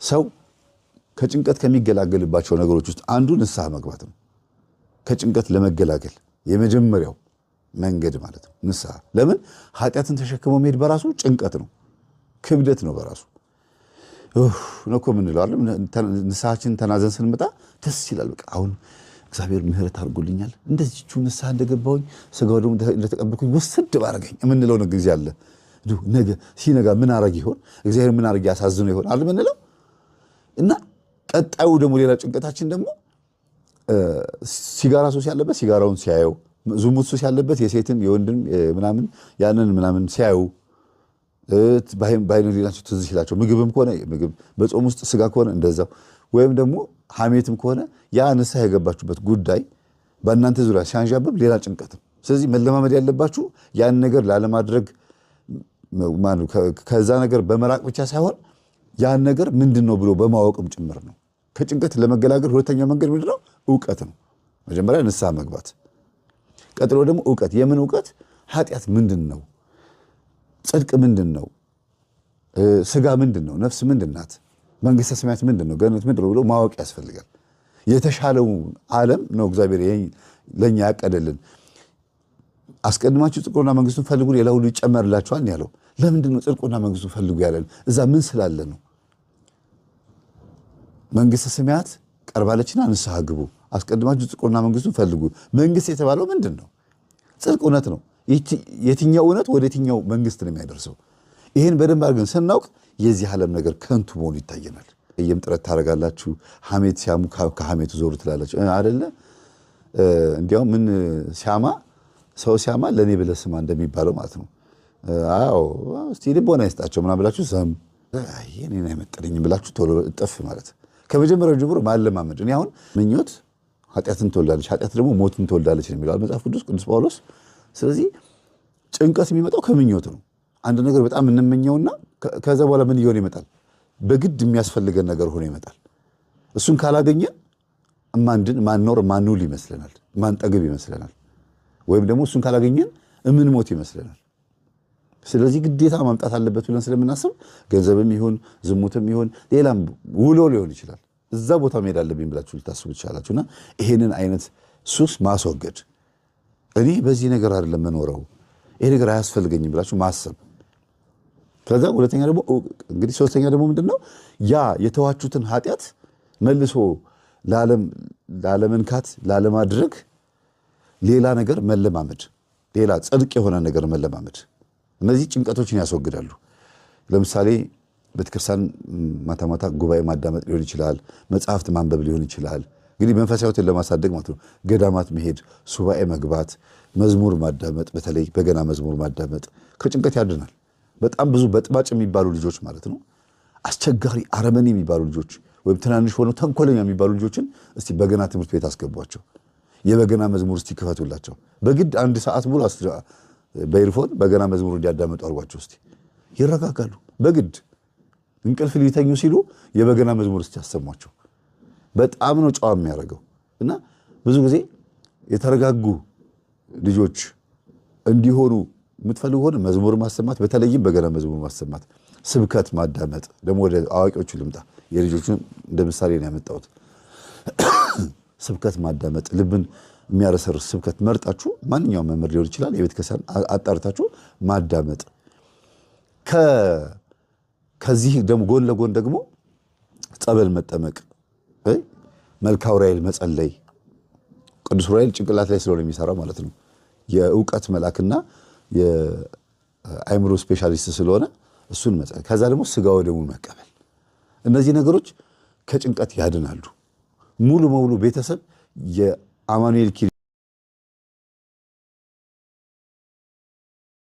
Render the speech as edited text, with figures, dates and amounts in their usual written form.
ሰው ከጭንቀት ከሚገላገልባቸው ነገሮች ውስጥ አንዱ ንስሐ መግባት ነው። ከጭንቀት ለመገላገል የመጀመሪያው መንገድ ማለት ነው ንስሐ። ለምን ኃጢአትን ተሸክሞ መሄድ በራሱ ጭንቀት ነው፣ ክብደት ነው በራሱ ነኮ ምን ይላል። ንስሐችን ተናዘን ስንመጣ ደስ ይላል። በቃ አሁን እግዚአብሔር ምህረት አድርጎልኛል፣ እንደዚህቹ ንስሐ እንደገባሁኝ ስጋው ደግሞ እንደተቀበልኩኝ ወስድ ባረገኝ የምንለው ነገር ጊዜ አለ። ነገ ሲነጋ ምን አረግ ይሆን እግዚአብሔር ምን አረግ ያሳዝነው ይሆን አለ ምንለው እና ቀጣዩ ደግሞ ሌላ ጭንቀታችን ደግሞ ሲጋራ ሱስ ያለበት ሲጋራውን ሲያየው፣ ዝሙት ሱስ ያለበት የሴትን የወንድን ምናምን ያንን ምናምን ሲያዩ ባይነ ሌላቸው ትዝ ይላቸው። ምግብም ከሆነ ምግብ፣ በጾም ውስጥ ስጋ ከሆነ እንደዛው፣ ወይም ደግሞ ሐሜትም ከሆነ ያ ንስሐ የገባችሁበት ጉዳይ በእናንተ ዙሪያ ሲያንዣብብ ሌላ ጭንቀት። ስለዚህ መለማመድ ያለባችሁ ያን ነገር ላለማድረግ ከዛ ነገር በመራቅ ብቻ ሳይሆን ያን ነገር ምንድነው ብሎ በማወቅም ጭምር ነው። ከጭንቀት ለመገላገል ሁለተኛው መንገድ ምንድነው? ዕውቀት ነው። መጀመሪያ ንስሐ መግባት፣ ቀጥሎ ደግሞ ዕውቀት። የምን ዕውቀት? ኃጢአት ምንድነው? ጽድቅ ምንድነው? ስጋ ምንድነው? ነፍስ ምንድናት? መንግስተ ሰማያት ምንድነው? ገነት ምንድነው ብሎ ማወቅ ያስፈልጋል። የተሻለው ዓለም ነው እግዚአብሔር ለኛ ያቀደልን። አስቀድማችሁ ጽድቁና መንግስቱን ፈልጉ ሌላ ሁሉ ይጨመርላችኋል ያለው። ለምንድነው ጽድቁና መንግስቱን ፈልጉ ያለን? እዛ ምን ስላለ ነው? መንግስተ ሰማያት ቀርባለችና ንስሐ ግቡ፣ አስቀድማችሁ ጽድቁና መንግስቱን ፈልጉ። መንግስት የተባለው ምንድነው? ጽድቅ፣ እውነት ነው። የትኛው እውነት ወደ የትኛው መንግስት ነው የሚያደርሰው? ይሄን በደንብ አድርገን ስናውቅ የዚህ ዓለም ነገር ከንቱ መሆኑ ይታየናል። እየም ጥረት ታደርጋላችሁ። ሐሜት ሲያሙ ከሐሜቱ ዞሩ ትላላችሁ አይደለ? እንዲያውም ምን ሲያማ ሰው ሲያማ ለኔ ብለህ ስማ እንደሚባለው ማለት ነው። አዎ እስቲ ልቦና ይስጣቸው ምናምን ብላችሁ ሰም እኔን አይመጥነኝም ብላችሁ ቶሎ እጥፍ ማለት ከመጀመሪያው ጀምሮ ማለማመድ። እኔ አሁን ምኞት ኃጢአትን ትወልዳለች፣ ኃጢአት ደግሞ ሞትን ትወልዳለች ነው የሚለው መጽሐፍ ቅዱስ ጳውሎስ። ስለዚህ ጭንቀት የሚመጣው ከምኞት ነው። አንድ ነገር በጣም እንመኘውና ከዛ በኋላ ምን እየሆነ ይመጣል? በግድ የሚያስፈልገን ነገር ሆኖ ይመጣል። እሱን ካላገኘን ማንኖር ማንውል ይመስለናል፣ ማንጠግብ ይመስለናል። ወይም ደግሞ እሱን ካላገኘን እምንሞት ይመስለናል። ስለዚህ ግዴታ ማምጣት አለበት ብለን ስለምናስብ ገንዘብም ይሁን ዝሙትም ይሁን ሌላም ውሎ ሊሆን ይችላል እዛ ቦታ መሄድ አለብኝ ብላችሁ ልታስቡ ትችላላችሁና ይሄንን አይነት ሱስ ማስወገድ፣ እኔ በዚህ ነገር አይደለም መኖረው ይሄ ነገር አያስፈልገኝም ብላችሁ ማሰብ። ከዛ ሁለተኛ ደግሞ እንግዲህ ሶስተኛ ደግሞ ምንድነው ያ የተዋችሁትን ኃጢአት መልሶ ላለመንካት ላለማድረግ ሌላ ነገር መለማመድ፣ ሌላ ጽድቅ የሆነ ነገር መለማመድ። እነዚህ ጭንቀቶችን ያስወግዳሉ። ለምሳሌ ቤተክርስቲያን ማታ ማታ ጉባኤ ማዳመጥ ሊሆን ይችላል፣ መጽሐፍት ማንበብ ሊሆን ይችላል። እንግዲህ መንፈሳዊ ሕይወትን ለማሳደግ ማለት ነው። ገዳማት መሄድ፣ ሱባኤ መግባት፣ መዝሙር ማዳመጥ፣ በተለይ በገና መዝሙር ማዳመጥ ከጭንቀት ያድናል። በጣም ብዙ በጥባጭ የሚባሉ ልጆች ማለት ነው፣ አስቸጋሪ አረመኔ የሚባሉ ልጆች ወይም ትናንሽ ሆነው ተንኮለኛ የሚባሉ ልጆችን እስቲ በገና ትምህርት ቤት አስገቧቸው። የበገና መዝሙር እስቲ ክፈቱላቸው። በግድ አንድ ሰዓት ሙሉ በኢርፎን በገና መዝሙር እንዲያዳመጡ አድርጓቸው። እስቲ ይረጋጋሉ። በግድ እንቅልፍ ሊተኙ ሲሉ የበገና መዝሙር እስቲ ያሰሟቸው። በጣም ነው ጨዋ የሚያደርገው። እና ብዙ ጊዜ የተረጋጉ ልጆች እንዲሆኑ የምትፈልጉ ሆነ መዝሙር ማሰማት፣ በተለይም በገና መዝሙር ማሰማት፣ ስብከት ማዳመጥ። ደግሞ ወደ አዋቂዎቹ ልምጣ። የልጆቹን እንደ ምሳሌ ነው ያመጣሁት። ስብከት ማዳመጥ፣ ልብን የሚያረሰርስ ስብከት መርጣችሁ ማንኛውም መምህር ሊሆን ይችላል፣ የቤተ ክርስቲያን አጣርታችሁ ማዳመጥ። ከዚህ ደግሞ ጎን ለጎን ደግሞ ጸበል መጠመቅ፣ መልክአ ዑራኤል መጸለይ። ቅዱስ ዑራኤል ጭንቅላት ላይ ስለሆነ የሚሰራው ማለት ነው። የእውቀት መልአክና የአእምሮ ስፔሻሊስት ስለሆነ እሱን መጸለይ። ከዛ ደግሞ ስጋው ደሙን መቀበል። እነዚህ ነገሮች ከጭንቀት ያድናሉ። ሙሉ በሙሉ ቤተሰብ የአማኑኤል